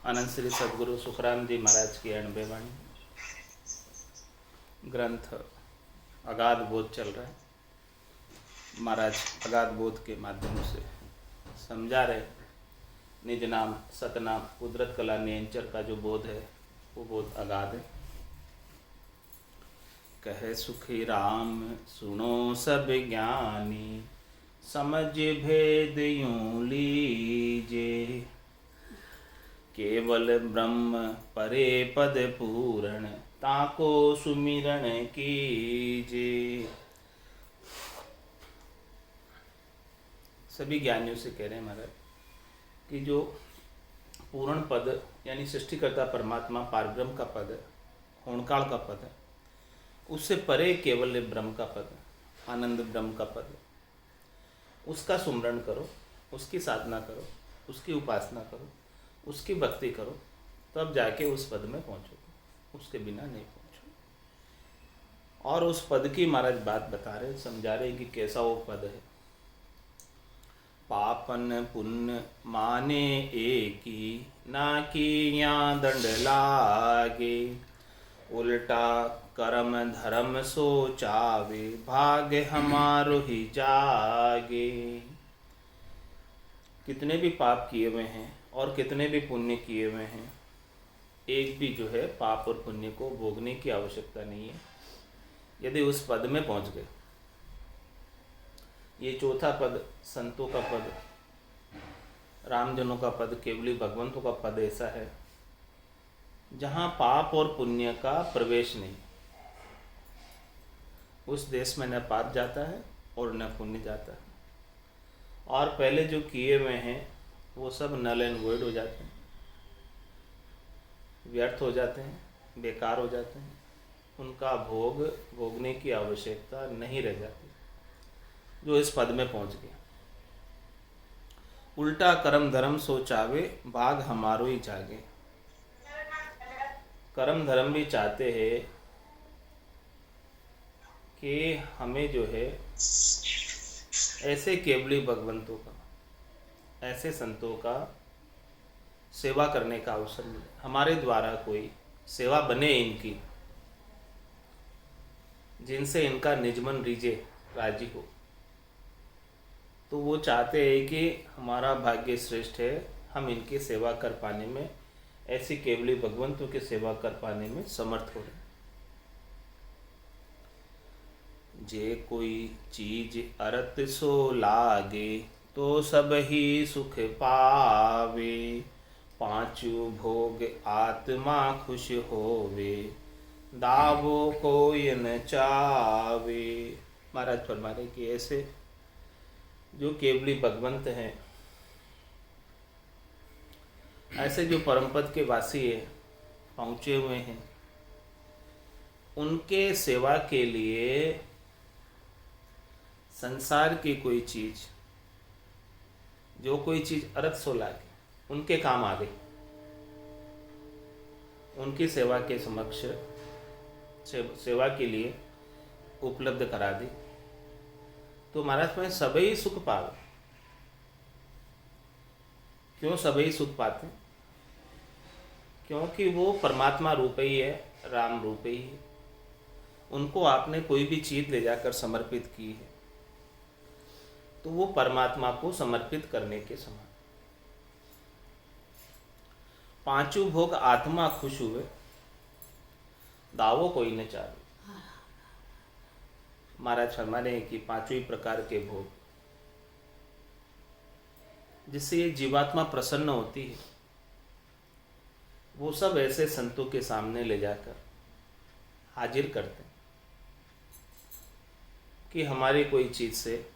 अनंत श्री सदगुरु सुखराम जी महाराज की 90 वाणी ग्रंथ अगाध बोध चल रहा है। महाराज अगाध बोध के माध्यम से समझा रहे निज नाम सतनाम कुदरत कला नियंचर का जो बोध है वो बोध अगाध है। कहे सुखी राम सुनो सब ज्ञानी, समझ भेद यूं लीजे, केवल ब्रह्म परे पद पूरण, ताको सुमिरन कीजे। सभी ज्ञानियों से कह रहे हैं महाराज कि जो पूर्ण पद यानी सृष्टिकर्ता परमात्मा पारब्रह्म का पद है, होणकाल का पद है, उससे परे केवल ब्रह्म का पद है, आनंद ब्रह्म का पद है, उसका सुमरण करो, उसकी साधना करो, उसकी उपासना करो, उसकी भक्ति करो, तब जाके उस पद में पहुँचोगे, उसके बिना नहीं पहुँचोगे। और उस पद की महाराज बात बता रहे, समझा रहे कि कैसा वो पद है। पापन पुण्य माने एकी, ना कि यहाँ दंड लागे, उल्टा कर्म धर्म सोचावे, भाग्य हमारो ही जागे। कितने भी पाप किए हुए हैं और कितने भी पुण्य किए हुए हैं, एक भी जो है पाप और पुण्य को भोगने की आवश्यकता नहीं है यदि उस पद में पहुंच गए। ये चौथा पद संतों का पद, रामजनों का पद, केवली भगवंतों का पद ऐसा है जहाँ पाप और पुण्य का प्रवेश नहीं। उस देश में न पाप जाता है और न पुण्य जाता है, और पहले जो किए हुए हैं वो सब नल एंड वॉइड हो जाते हैं, व्यर्थ हो जाते हैं, बेकार हो जाते हैं, उनका भोगने की आवश्यकता नहीं रह जाती जो इस पद में पहुंच गया। उल्टा कर्म धर्म सोचावे, भाग हमारो ही जागे। कर्म धर्म भी चाहते हैं कि हमें जो है ऐसे केवली भगवंतों का, ऐसे संतों का सेवा करने का अवसर मिले, हमारे द्वारा कोई सेवा बने इनकी, जिनसे इनका निजमन रीझे, राजी हो। तो वो चाहते हैं कि हमारा भाग्य श्रेष्ठ है, हम इनकी सेवा कर पाने में, ऐसी केवली भगवंतों की सेवा कर पाने में समर्थ हो रहे। जे कोई चीज अरत सो लागे, तो सब ही सुख पावे, पांचू भोग आत्मा खुश होवे, दावो कोई न चावे। महाराज फरमा रहे कि ऐसे जो केवली भगवंत हैं, ऐसे जो परमपद के वासी है, पहुँचे हुए हैं, उनके सेवा के लिए संसार की कोई चीज़, जो कोई चीज़ अरत सो लागे, उनके काम आ गई, उनकी सेवा के समक्ष सेवा के लिए उपलब्ध करा दी, तो महाराज में सभी सुख पावे। क्यों सभी सुख पाते? क्योंकि वो परमात्मा रूप ही है, राम रूप ही है। उनको आपने कोई भी चीज़ ले जाकर समर्पित की है तो वो परमात्मा को समर्पित करने के समान। पांचों भोग आत्मा खुश हुए, दावो कोई न चाहे। महाराज फरमा रहे हैं कि पांचों ही प्रकार के भोग जिससे ये जीवात्मा प्रसन्न होती है, वो सब ऐसे संतों के सामने ले जाकर हाजिर करते हैं कि हमारी कोई चीज़ से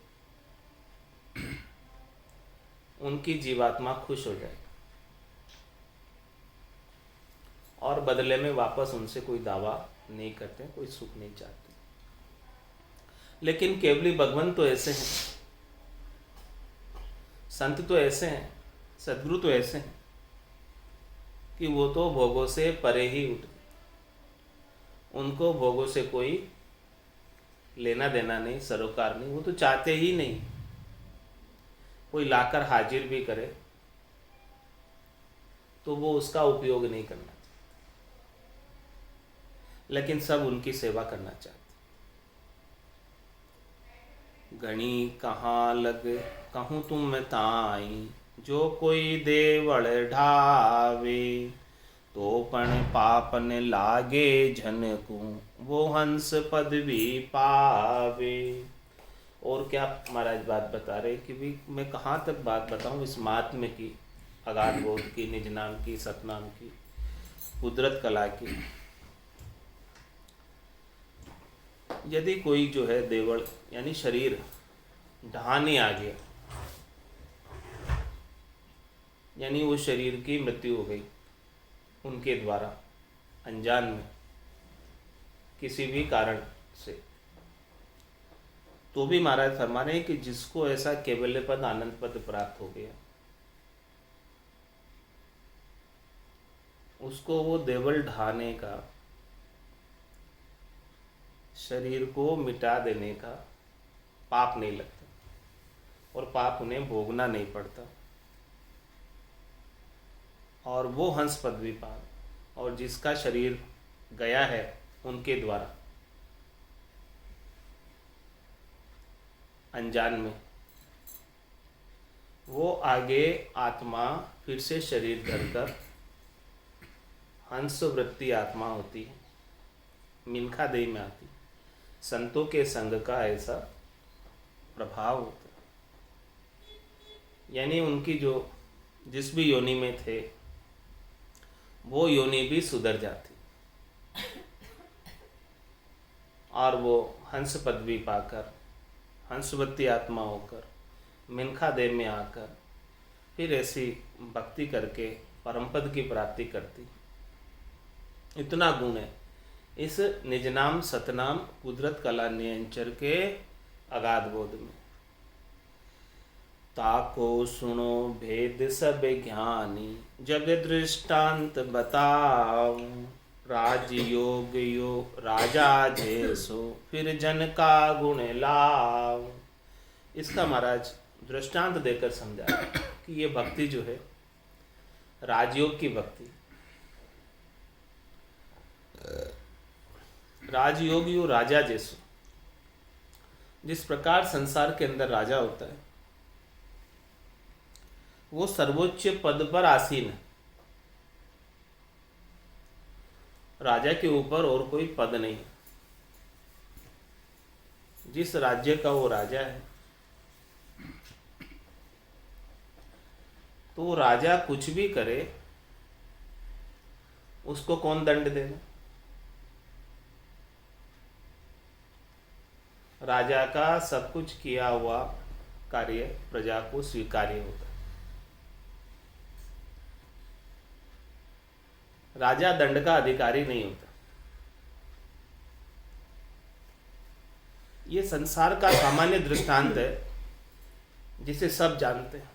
उनकी जीवात्मा खुश हो जाए, और बदले में वापस उनसे कोई दावा नहीं करते, कोई सुख नहीं चाहते। लेकिन केवली भगवंत तो ऐसे हैं, संत तो ऐसे हैं, सद्गुरु तो ऐसे हैं कि वो तो भोगों से परे ही उठ गए, उनको भोगों से कोई लेना देना नहीं, सरोकार नहीं, वो तो चाहते ही नहीं। कोई लाकर हाजिर भी करे तो वो उसका उपयोग नहीं करना चाहते, लेकिन सब उनकी सेवा करना चाहते। घणी कहाँ लग कहूँ तुम ताई, जो कोई देवल ढावे, तो पण पापन लागे झन को, वो हंस पदवी पावे। और क्या महाराज बात बता रहे कि भी मैं कहाँ तक बात बताऊँ इस महात्म्य की, अगाध बोध की, निज नाम की, सतनाम की, कुदरत कला की। यदि कोई जो है देवल यानी शरीर ढहाने आ गया, यानी वो शरीर की मृत्यु हो गई उनके द्वारा अनजान में किसी भी कारण से, तो भी महाराज फरमा रहे हैं कि जिसको ऐसा कैवल्य पद आनंद पद प्राप्त हो गया, उसको वो देवल ढहाने का, शरीर को मिटा देने का पाप नहीं लगता और पाप उन्हें भोगना नहीं पड़ता, और वो हंस पदवी पार, और जिसका शरीर गया है उनके द्वारा अनजान में, वो आगे आत्मा फिर से शरीर धरकर हंस वृत्ति आत्मा होती है, मिनखा देह में आती, संतों के संग का ऐसा प्रभाव होता है। यानी उनकी जो जिस भी योनि में थे वो योनि भी सुधर जाती और वो हंस पदवी पाकर, हंसवती आत्मा होकर, मिनखा देह में आकर फिर ऐसी भक्ति करके परम पद की प्राप्ति करती। इतना गुण है इस निज नाम सतनाम कुदरत कला नियंचर के अगाध बोध में। ताको सुनो भेद सब ज्ञानी, जग दृष्टांत बताओ, राजयोग यो राजा जैसो, फिर जन का गुण लाओ। इसका महाराज दृष्टांत देकर समझा कि ये भक्ति जो है राजयोग की भक्ति, राजयोग यो राजा जैसो, जिस प्रकार संसार के अंदर राजा होता है वो सर्वोच्च पद पर आसीन है, राजा के ऊपर और कोई पद नहीं। जिस राज्य का वो राजा है तो वो राजा कुछ भी करे उसको कौन दंड देगा? राजा का सब कुछ किया हुआ कार्य प्रजा को स्वीकार्य होता है। राजा दंड का अधिकारी नहीं होता। ये संसार का सामान्य दृष्टांत है जिसे सब जानते हैं।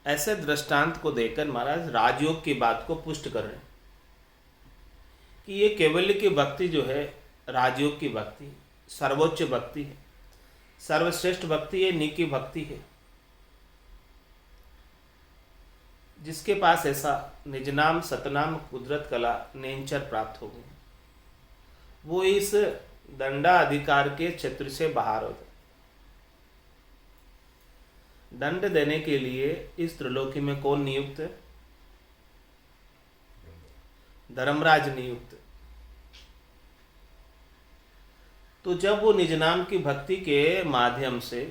ऐसे दृष्टांत को देकर महाराज राजयोग की बात को पुष्ट कर रहे हैं कि ये केवल्य की भक्ति जो है राजयोग की भक्ति सर्वोच्च भक्ति है, सर्वश्रेष्ठ भक्ति है, निकी भक्ति है। जिसके पास ऐसा निज नाम सतनाम कुदरत कला नेंचर प्राप्त हो गई, वो इस दंडा अधिकार के क्षेत्र से बाहर होता। दंड देने के लिए इस त्रिलोकी में कौन नियुक्त है? धर्मराज नियुक्त। तो जब वो निज नाम की भक्ति के माध्यम से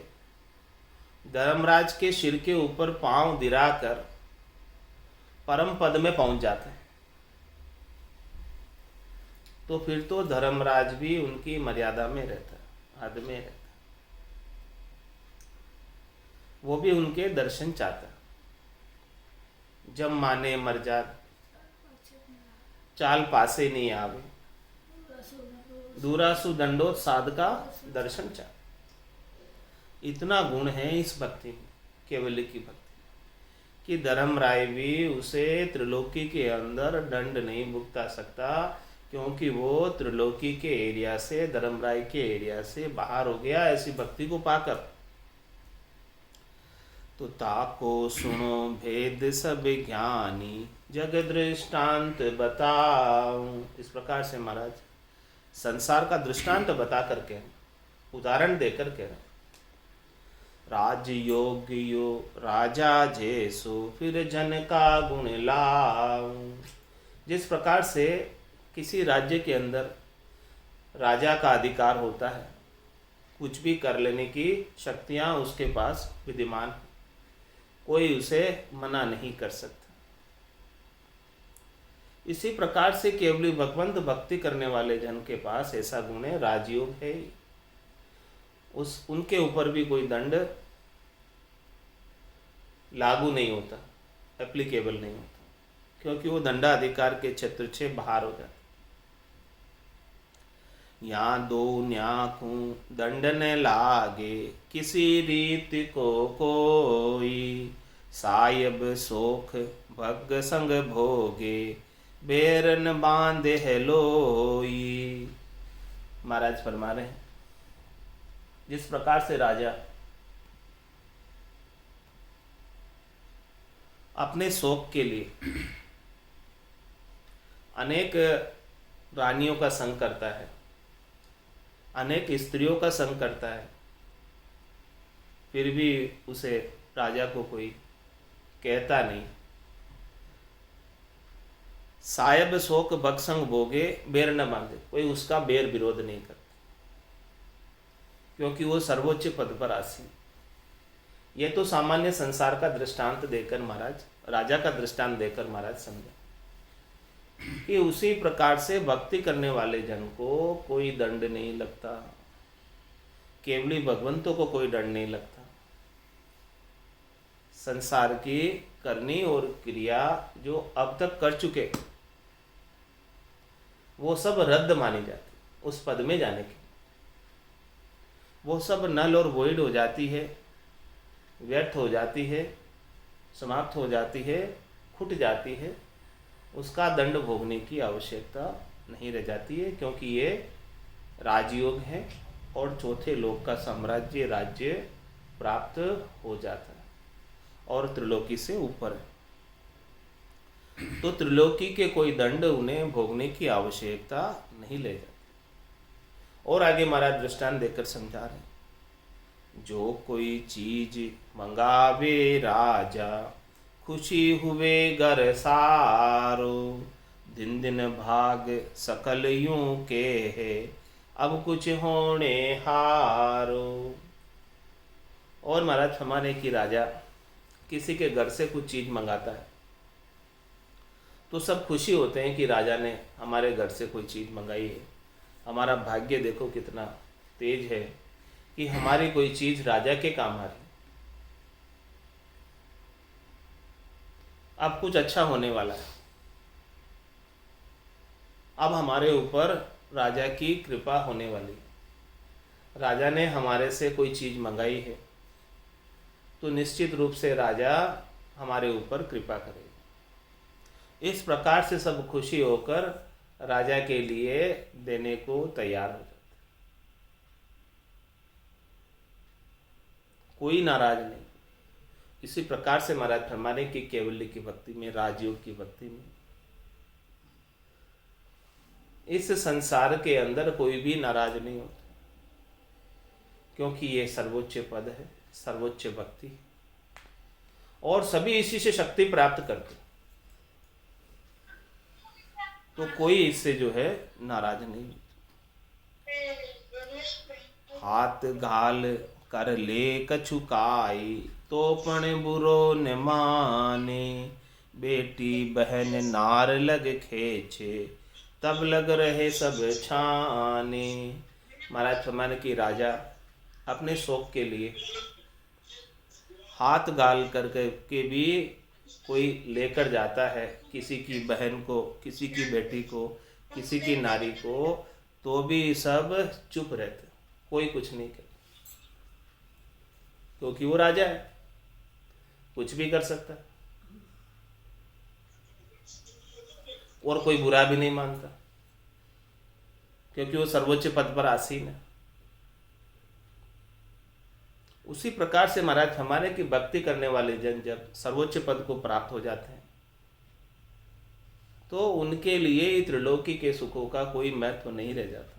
धर्मराज के सिर के ऊपर पांव दिराकर परम पद में पहुंच जाते हैं, तो फिर तो धर्मराज भी उनकी मर्यादा में रहता है, हद में रहता है। वो भी उनके दर्शन चाहता। जब माने मर जा चाल पासे नहीं आवे, दूरासु दंडो साध का दर्शन चाह। इतना गुण है इस भक्ति में, केवल्य की भक्ति, कि धर्मराय भी उसे त्रिलोकी के अंदर दंड नहीं भुगता सकता, क्योंकि वो त्रिलोकी के एरिया से, धर्मराय के एरिया से बाहर हो गया ऐसी भक्ति को पाकर। तो ताको सुनो भेद सब ज्ञानी, जग दृष्टांत बताऊं। इस प्रकार से महाराज संसार का दृष्टांत बता करके, उदाहरण देकर के, राजयोग यो राजा जैसो फिर जन का गुण लाऊं। जिस प्रकार से किसी राज्य के अंदर राजा का अधिकार होता है, कुछ भी कर लेने की शक्तियां उसके पास विद्यमान, कोई उसे मना नहीं कर सकता। इसी प्रकार से केवली भगवंत भक्ति करने वाले जन के पास ऐसा गुण है, राजयोग है। उनके ऊपर भी कोई दंड लागू नहीं होता, एप्लीकेबल नहीं होता, क्योंकि वो दंडाधिकार के क्षेत्र से बाहर हो जाता। यहाँ दो न्याकू दंड न लागे, किसी रीति को कोई, सायब सोख भग संग भोगे, बेरन बांधे है लोई। महाराज फरमा रहे हैं, जिस प्रकार से राजा अपने शौक के लिए अनेक रानियों का संग करता है, अनेक स्त्रियों का संग करता है, फिर भी उसे राजा को कोई कहता नहीं। सायब शोक बक्संग भोगे, बेर न बांधे, कोई उसका बेर विरोध नहीं करता, क्योंकि वो सर्वोच्च पद पर आसीन। ये तो सामान्य संसार का दृष्टांत देकर महाराज, राजा का दृष्टांत देकर महाराज समझा कि उसी प्रकार से भक्ति करने वाले जन को कोई दंड नहीं लगता, केवली भगवंतों को कोई दंड नहीं लगता। संसार की करनी और क्रिया जो अब तक कर चुके, वो सब रद्द मानी जाती उस पद में जाने की। वो सब नल और वॉइड हो जाती है, व्यर्थ हो जाती है, समाप्त हो जाती है, खुट जाती है। उसका दंड भोगने की आवश्यकता नहीं रह जाती है, क्योंकि ये राजयोग है और चौथे लोक का साम्राज्य, राज्य प्राप्त हो जाता है और त्रिलोकी से ऊपर है। तो त्रिलोकी के कोई दंड उन्हें भोगने की आवश्यकता नहीं ले जाती। और आगे महाराज दृष्टांत देकर समझा रहे, जो कोई चीज मंगावे राजा, खुशी हुए घर सारो, दिन दिन भाग सकल यूं के है, अब कुछ होने हारो। और महाराज हमारे की राजा किसी के घर से कुछ चीज मंगाता है तो सब खुशी होते हैं कि राजा ने हमारे घर से कोई चीज मंगाई है। हमारा भाग्य देखो कितना तेज है कि हमारी कोई चीज राजा के काम आ रही। अब कुछ अच्छा होने वाला है, अब हमारे ऊपर राजा की कृपा होने वाली है। राजा ने हमारे से कोई चीज मंगाई है तो निश्चित रूप से राजा हमारे ऊपर कृपा करेगा। इस प्रकार से सब खुशी होकर राजा के लिए देने को तैयार हो जाते, कोई नाराज नहीं। इसी प्रकार से महाराज फरमाने की केवल्य की भक्ति में, राजयोग की भक्ति में, इस संसार के अंदर कोई भी नाराज नहीं होता, क्योंकि ये सर्वोच्च पद है, सर्वोच्च भक्ति, और सभी इसी से शक्ति प्राप्त करते, तो कोई इससे जो है नाराज नहीं। हाथ घाल कर ले कछुकाई, तो पण बुरो न माने, बेटी बहन नार लग खेचे, तब लग रहे सब छाने। महाराज फरमाने की राजा अपने शौक के लिए हाथ गाल करके भी कोई लेकर जाता है किसी की बहन को, किसी की बेटी को, किसी की नारी को, तो भी सब चुप रहते, कोई कुछ नहीं करता, क्योंकि वो राजा है, कुछ भी कर सकता है और कोई बुरा भी नहीं मानता, क्योंकि वो सर्वोच्च पद पर आसीन है। उसी प्रकार से महाराज हमारे की भक्ति करने वाले जन जब सर्वोच्च पद को प्राप्त हो जाते हैं तो उनके लिए त्रिलोकी के सुखों का कोई महत्व नहीं रह जाता।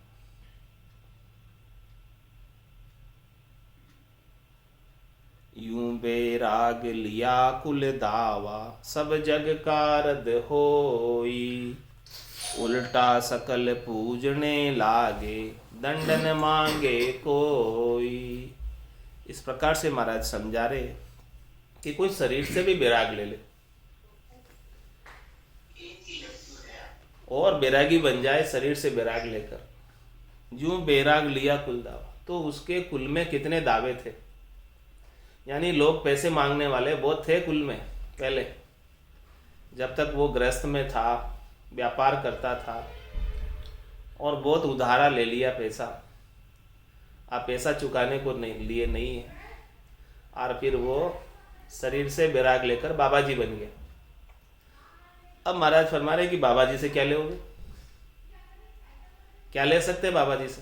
यूं बेराग लिया कुल दावा, सब जग कारद होई, उल्टा सकल पूजने लागे, दंडन मांगे कोई। इस प्रकार से महाराज समझा रहे कि कोई शरीर से भी बैराग ले ले और बैरागी बन जाए शरीर से बैराग लेकर, यूं बैराग लिया कुल दावा, तो उसके कुल में कितने दावे थे, यानी लोग पैसे मांगने वाले बहुत थे कुल में पहले, जब तक वो गृहस्थ में था, व्यापार करता था और बहुत उधारा ले लिया पैसा, आप पैसा चुकाने को नहीं लिए नहीं है, और फिर वो शरीर से बैराग लेकर बाबा जी बन गया। अब महाराज फरमा रहे कि बाबा जी से क्या लोगे, क्या ले सकते बाबा जी से,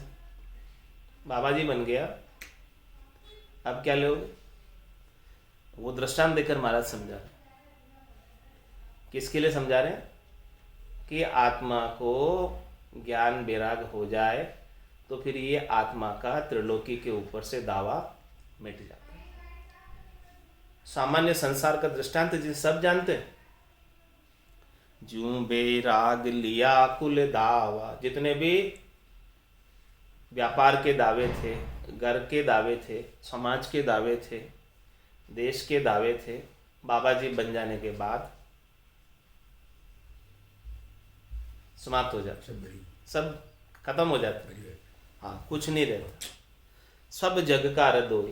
बाबा जी बन गया, अब क्या लोगे। वो दृष्टांत देकर महाराज समझा रहे, किसके लिए समझा रहे हैं कि आत्मा को ज्ञान बैराग हो जाए तो फिर ये आत्मा का त्रिलोकी के ऊपर से दावा मिट जाता है। सामान्य संसार का दृष्टांत जिन सब जानते हैं, जूं बैराग लिया कुल दावा, जितने भी व्यापार के दावे थे, घर के दावे थे, समाज के दावे थे, देश के दावे थे, बाबा जी बन जाने के बाद समाप्त हो जाते, सब खत्म हो जाते। हाँ, कुछ नहीं रहता, सब जग का रद्द हो,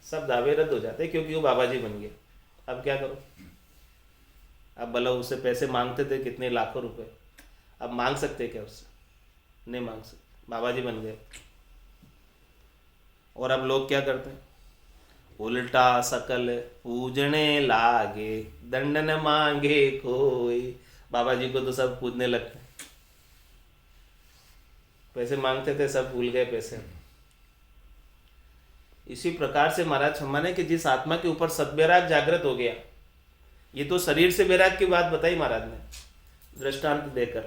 सब दावे रद्द हो जाते क्योंकि वो बाबा जी बन गए। अब क्या करो, अब भला उससे पैसे मांगते थे कितने लाखों रुपए, अब मांग सकते क्या उससे, नहीं मांग सकते, बाबा जी बन गए। और अब लोग क्या करते हैं, उल्टा सकल पूजने लागे, दंडन मांगे कोई। बाबा जी को तो सब पूजने लगते, पैसे मांगते थे सब भूल गए पैसे। इसी प्रकार से महाराज हमारे कि जिस आत्मा के ऊपर सद्वैराग जागृत हो गया, ये तो शरीर से बैराग की बात बताई महाराज ने दृष्टांत देकर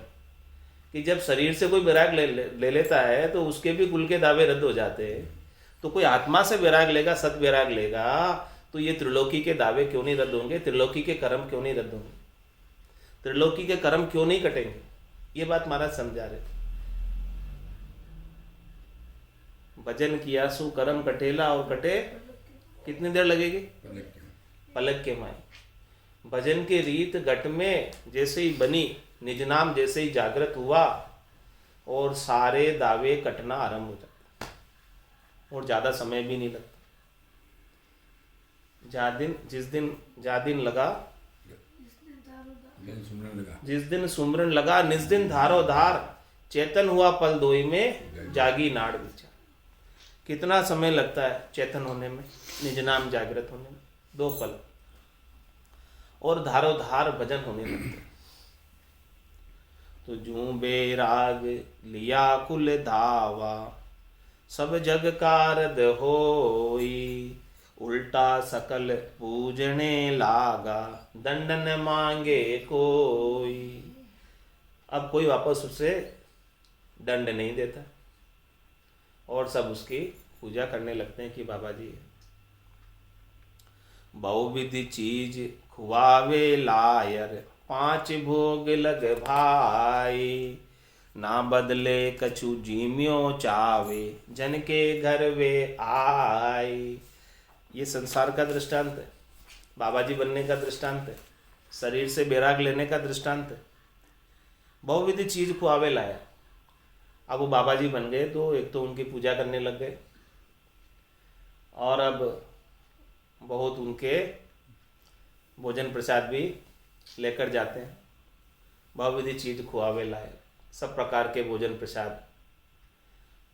कि जब शरीर से कोई बैराग ले लेता है तो उसके भी कुल के दावे रद्द हो जाते हैं। तो कोई आत्मा से बैराग लेगा, सत बैराग लेगा, तो ये त्रिलोकी के दावे क्यों नहीं रद्द होंगे, त्रिलोकी के कर्म क्यों नहीं रद्द होंगे, त्रिलोकी के कर्म क्यों नहीं कटेंगे, ये बात महाराज समझा रहे। भजन किया सु कर्म कटेला, और कटे कितनी देर लगेगी, पलक के माई। भजन की रीत घट में जैसे ही बनी, निज नाम जैसे ही जागृत हुआ, और सारे दावे कटना आरंभ हो जाते, और ज़्यादा समय भी नहीं लगता। जा दिन लगा, जिस दिन सुमरन लगा, निज दिन धारो धार, चेतन हुआ पल दोई में, जागी नाड़ विचार। कितना समय लगता है चेतन होने में, निज नाम जागृत होने में, 2 पल, और धारो धार भजन होने लगते। तो जूं बैराग लिया कुल धावा, सब जग कारद होई, उल्टा सकल पूजने लागा, दंडन मांगे कोई। अब कोई वापस उससे दंड नहीं देता, और सब उसकी पूजा करने लगते हैं कि बाबा जी बहुविधि चीज खुआवे लायर, 5 भोग लग भाई, ना बदले कछु जीम्यो चावे, जन के घर वे आई। ये संसार का दृष्टांत है, बाबा जी बनने का दृष्टांत है, शरीर से बैराग लेने का दृष्टांत है। बहुविधि चीज खुआवे लाया, अब वो बाबा जी बन गए तो एक तो उनकी पूजा करने लग गए, और अब बहुत उनके भोजन प्रसाद भी लेकर जाते हैं। बहुविधि चीज खुआवे लाए, सब प्रकार के भोजन प्रसाद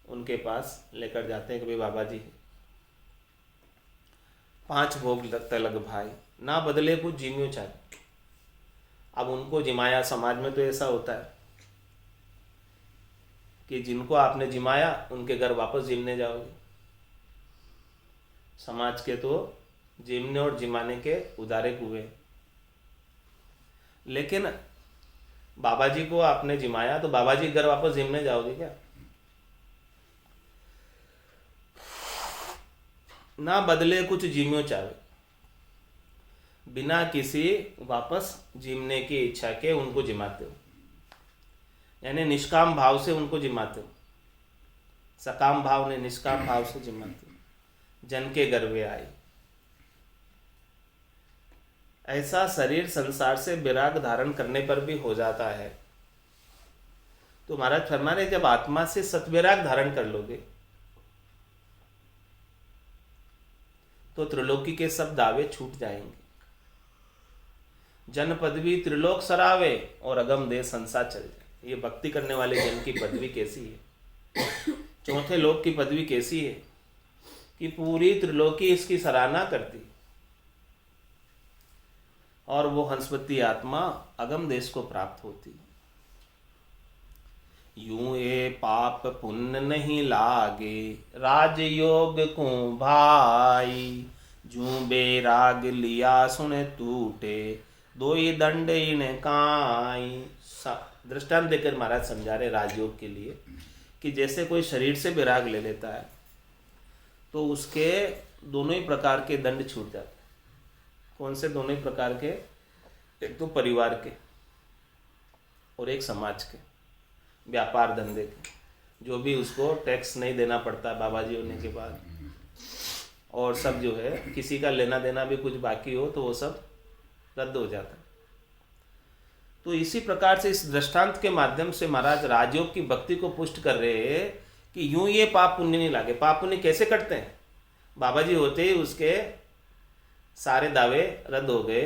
उनके पास लेकर जाते हैं कि भाई बाबा जी 5 भोग तलग भाई, ना बदले कुछ जीम्यो चाहे। अब उनको जिमाया, समाज में तो ऐसा होता है कि जिनको आपने जिमाया उनके घर वापस जिमने जाओगे। समाज के तो जिमने और जिमाने के उदारे कुएं। लेकिन बाबा जी को आपने जिमाया तो बाबा जी घर वापस जिमने जाओगे क्या? ना बदले कुछ जिम्यो चाहे, बिना किसी वापस जिमने की इच्छा के उनको जिमाते हो, यानी निष्काम भाव से उनको जिमाते हो। सकाम भाव ने निष्काम भाव से जिमाते हो। जन के गर्वे आई। ऐसा शरीर संसार से विराग धारण करने पर भी हो जाता है। तो महाराज फरमा रहे जब आत्मा से सतविराग धारण कर लोगे तो त्रिलोकी के सब दावे छूट जाएंगे। जन पदवी त्रिलोक सरावे और अगम देह संसार चल जाए। ये भक्ति करने वाले जन की पदवी कैसी है? चौथे लोक की पदवी कैसी है कि पूरी त्रिलोकी इसकी सराहना करती और वो हंसवती आत्मा अगम देश को प्राप्त होती। यूं ये पाप पुण्य नहीं लागे, राजयोग को भाई। जू बेराग लिया सुने टूटे, दो ही दंड इन काई। दृष्टांत देकर महाराज समझा रहे राजयोग के लिए कि जैसे कोई शरीर से विराग ले लेता है तो उसके दोनों ही प्रकार के दंड छूट जाते हैं। कौन से दोनों ही प्रकार के? एक तो परिवार के और एक समाज के, व्यापार धंधे के, जो भी उसको टैक्स नहीं देना पड़ता बाबा जी होने के बाद, और सब जो है किसी का लेना देना भी कुछ बाकी हो तो वो सब रद्द हो जाता है। तो इसी प्रकार से इस दृष्टांत के माध्यम से महाराज राजयोग की भक्ति को पुष्ट कर रहे हैं कि यूं ये पाप पुण्य नहीं लागे। पाप पुण्य कैसे कटते हैं? बाबा जी होते ही उसके सारे दावे रद्द हो गए।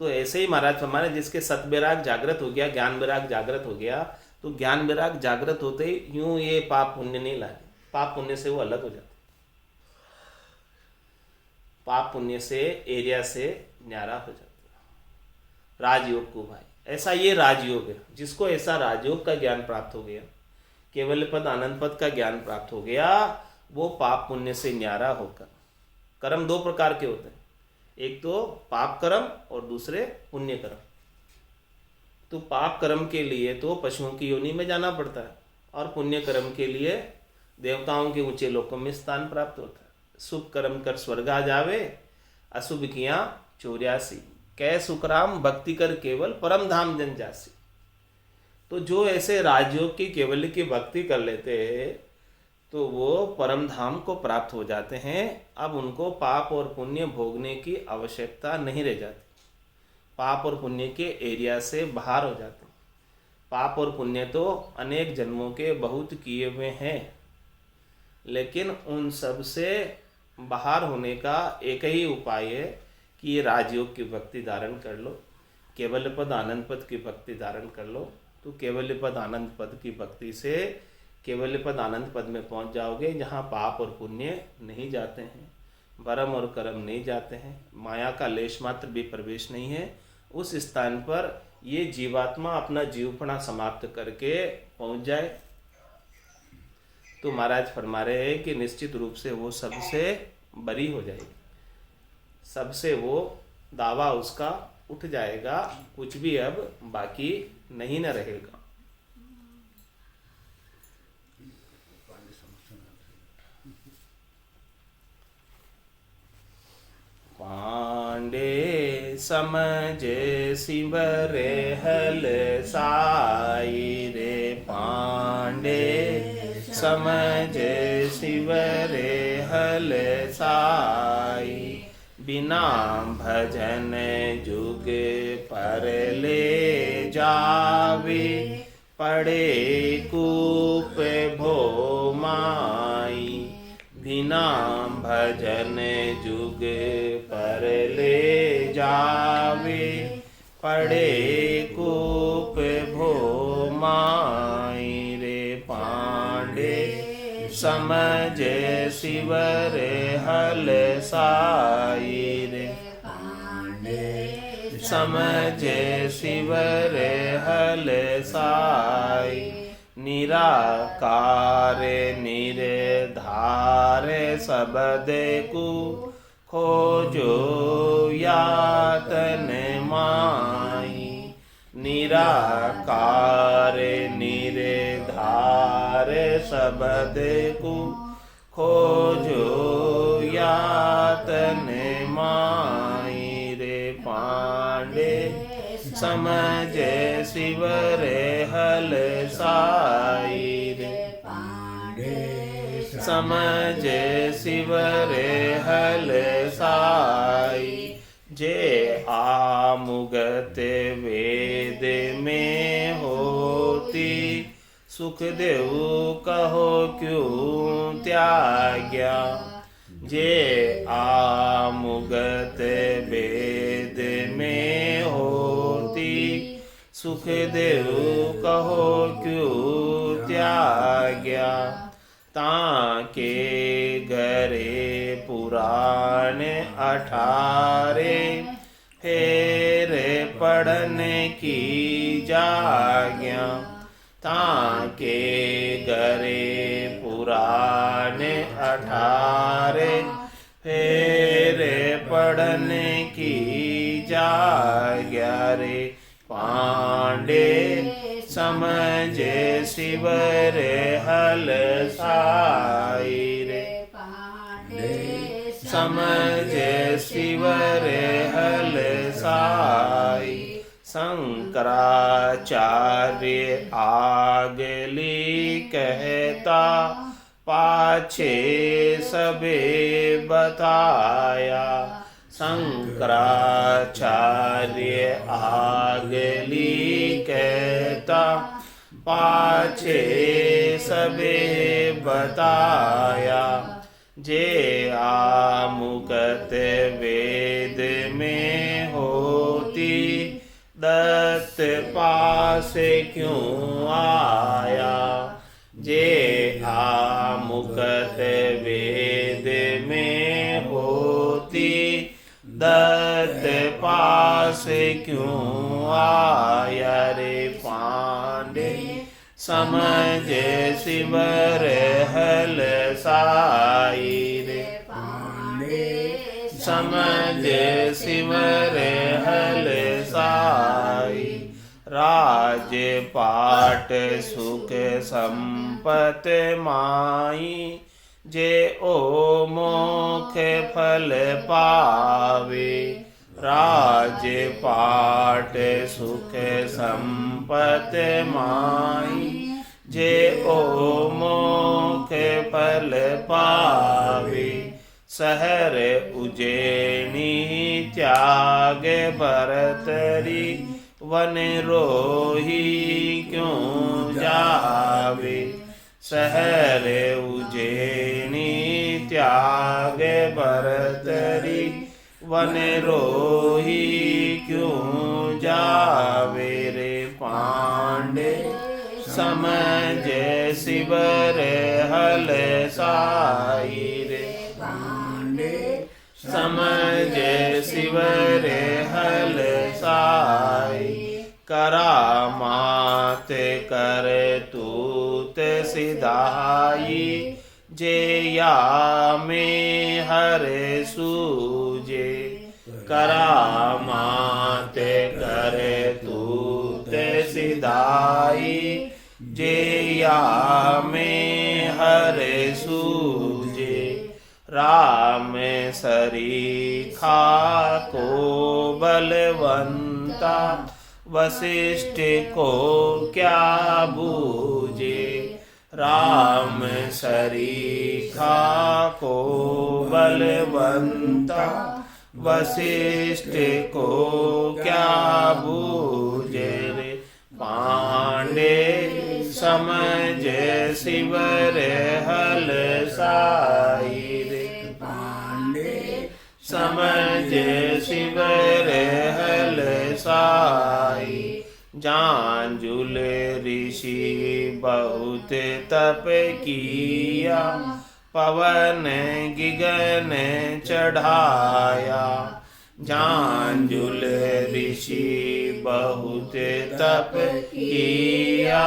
तो ऐसे ही महाराज हमारे जिसके सतविराग जागृत हो गया, ज्ञान विराग जागृत हो गया, तो ज्ञान विराग जागृत होते ही यूं ये पाप पुण्य नहीं लागे। पाप पुण्य से वो अलग हो जाते, पाप पुण्य से एरिया से न्यारा हो जाता। राजयोग को भाई, ऐसा ये राजयोग है। जिसको ऐसा राजयोग का ज्ञान प्राप्त हो गया, केवल पद आनंद पद का ज्ञान प्राप्त हो गया, वो पाप पुण्य से न्यारा होकर। कर्म दो प्रकार के होते हैं, एक तो पाप कर्म और दूसरे पुण्य कर्म। तो पाप कर्म के लिए तो पशुओं की योनि में जाना पड़ता है और पुण्य कर्म के लिए देवताओं के ऊंचे लोकों में स्थान प्राप्त होता है। शुभ कर्म कर स्वर्गा जावे, अशुभ किया 84। कै सुखराम भक्ति कर केवल परम धाम जन जासी। तो जो ऐसे राजयोग की केवल की भक्ति कर लेते हैं तो वो परम धाम को प्राप्त हो जाते हैं। अब उनको पाप और पुण्य भोगने की आवश्यकता नहीं रह जाती। पाप और पुण्य के एरिया से बाहर हो जाते हैं। पाप और पुण्य तो अनेक जन्मों के बहुत किए हुए हैं, लेकिन उन सब से बाहर होने का एक ही उपाय है कि ये राजयोग की भक्ति धारण कर लो, केवल पद आनंद पद की भक्ति धारण कर लो। तो केवल पद आनंद पद की भक्ति से केवल पद आनंद पद में पहुंच जाओगे, जहाँ पाप और पुण्य नहीं जाते हैं, भरम और कर्म नहीं जाते हैं, माया का लेश मात्र भी प्रवेश नहीं है। उस स्थान पर ये जीवात्मा अपना जीवपना समाप्त करके पहुंच जाए तो महाराज फरमा रहे हैं कि निश्चित रूप से वो सबसे बरी हो जाएगी, सबसे वो दावा उसका उठ जाएगा, कुछ भी अब बाकी नहीं न रहेगा। पांडे समझे शिव रे हल साई रे, पांडे समझे शिव रे हल साई। बिना भजन जुग पर ले जावे, पड़े कूप भो माई। बिना भजन जुग पर ले जावे, पड़े कूप भो माई रे। पांडे समझे शिव रे हल साई रे, पांडे समझे शिव रे हल साई। निराकार निर्धार सबद को खोजो यातन माई। निराकार निर्धार सबद को खोजो यातन माई। रे पांडे समझ शिव रे हल साई। रे समझ शिव रे हल साई। जे आमुगत वेद में होती सुखदेव कहो क्यों त्याग्या। जे आमुगत वेद में होती सुखदेव कहो क्यों त्याग्या। ताके घरे पुराण 18 फेर पढ़ने की जाग्या। ताके घरे पुराण 18 फेर पढ़ने की जाग्या। रे पांडे समझ शिव रे हल साई। रे समझ शिव रे हल साई। शंकराचार्य आगली कहता पाछे सबे बताया। शंकराचार्य आगली कहता पाछे सबे बताया। जे आमुगत वेद में होती दत्त पास क्यों आया। जे आमुगत वेद में होती दत्त पास क्यों आया। रे पांडे समझ शिव रे हल साई। रे समझ शिव रे हल साई। राजपाट सुख संपत माई। जे ओ मोक्ष फल पावे। राजपाट सुख संपत माई। जे ओ मोक्ष फल पावे। सहर उज्जैनी त्याग भरतरी वन रोही क्यों जावे। सहर उज्जैनी त्याग भरतरी वन रोही क्यों जावे। रे पांडे समझ शिव रे हल साई। रे समझ शिव रे हल साई। करामात कर तूत सिधाई। जे या में हर सूजे। करामात कर तूत सिधाई। जे या में हर सूजे। राम सरीखा को बलवंता। वशिष्ठ को क्या बूझे। राम सरीखा को बलवंता। वशिष्ठ को क्या बूझे। रे पांडे समझ शिव रे हल साई। रे समझ शिव रे हल साई। जांजुल ऋषि बहुत तप किया। पवन गिगन चढ़ाया। जांजुल ऋषि बहुत तप किया।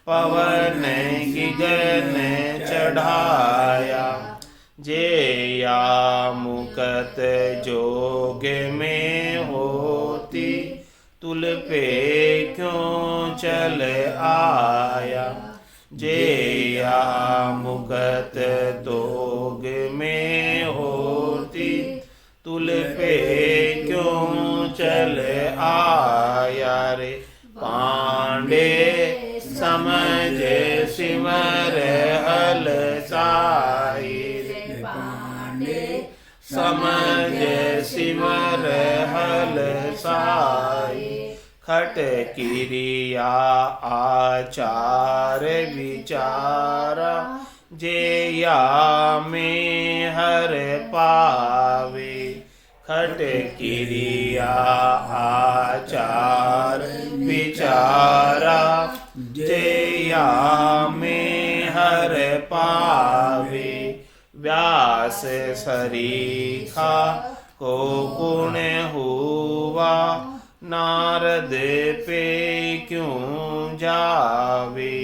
पवन की गन चढ़ाया। जे या मुकत जोग में होती, तुल पे क्यों चल आया। जे या मुकत जोग में होती, तुल पे क्यों चल आया रे। पांडे समझ सिमर हल साई रे। पांडे समझ सिमर हल साई। खट किरिया आचार विचारा, जे या में हर पावे। खट किरिया आचार विचारा, जे या में हर पावे। व्यास सरीखा को गुण हुआ, नारद पे क्यों जावे।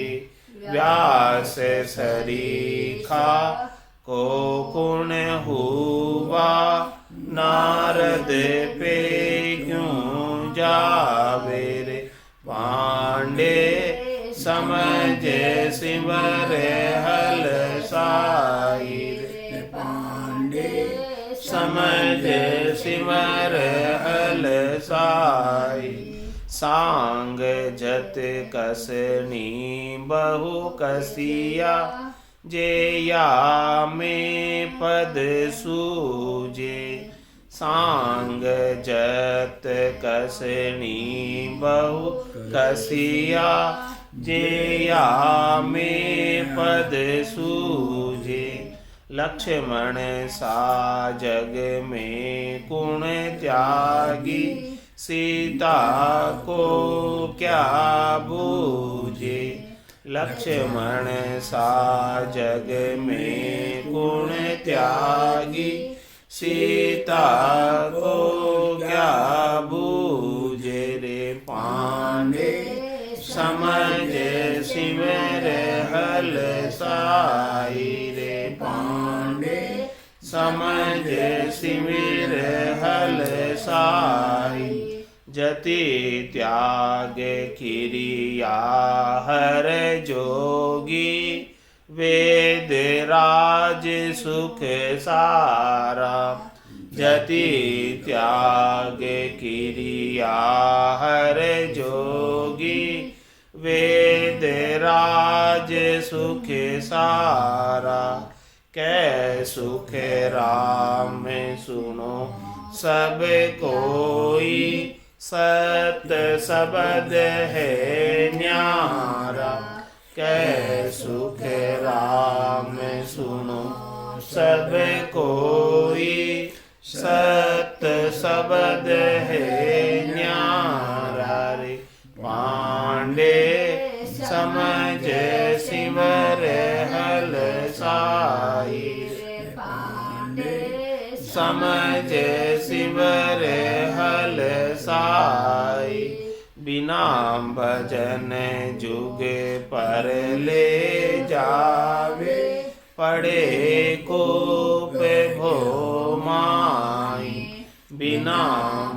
व्यास सरीखा को गुण हुआ, नारद पे क्यों जावे रे। पांडे समझ सिमर हल साई रे। पांडे समझ सिमर हल साई। सांग जत कसनी बहु कसिया, जे या में पद सूजे। सांग जत कसनी बहु कसिया, जे या में पद सूजे। लक्ष्मण सा जग में गुण त्यागी, सीता को क्या बूझे। लक्ष्मण सा जग में गुण त्यागी, सीता को क्या बूझे रे। पांडे समझ सिमर हल साई रे। पांडे समझ सिमर हल साई। जति त्याग किरिया हर जोगी, वेद राज सुख सारा। जति त्याग किरिया हर जोगी, वेद राज सुख सारा। कै सुख राम सुनो सब कोई, सत सबद है न्यारा। कै सुख राम सुनो सब कोई, सत सबद है न्यारा रे। पांडे समझ सिमर हल साई रे। पांडे समझ सिमर हल साई। बिना भजन जुग पर ले जावे, पड़े कोप भो माई। बिना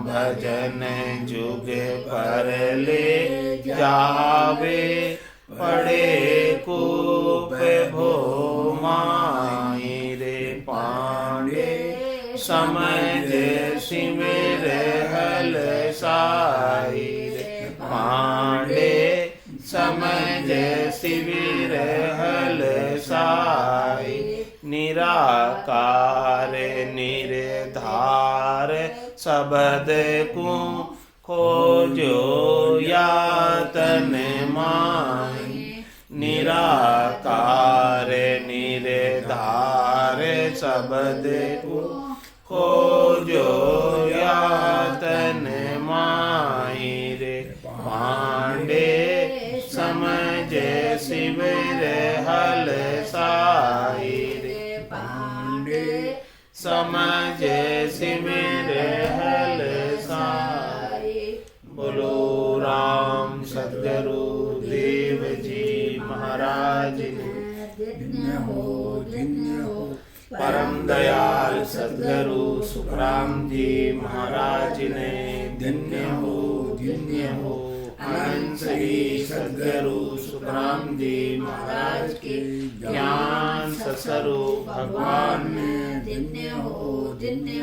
भजन जुग पर ले जावे, पड़े कोप भो माई रे। पांडे समझ सिमर हल साई रे। पांडे समझ सिमर हल साई। निराकार निर्धार शब्द को खोजो यातन माई। निराकार निर्धार शब्द को खोजो यातन माई रे। पांडे समझ सिमर हल साई रे। पांडे समझ सिमर हल साई। बोलो राम सद्गुरु देव जी परम दयाल सद्गुरु सुखराम जी महाराज ने धन्य हो अनंत श्री सद्गुरु सुखराम जी महाराज के ज्ञान सस्वरूप भगवान ने धन्य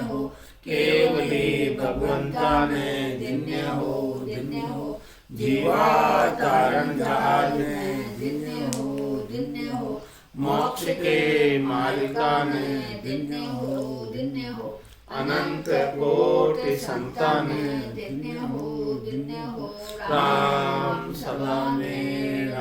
हो केवली भगवंता ने धन्य हो जीवावतारण जहाज ने धन्य हो मोक्ष के मालिका ने धन्य हो अनंत कोटि संतान धन्य हो राम सदा में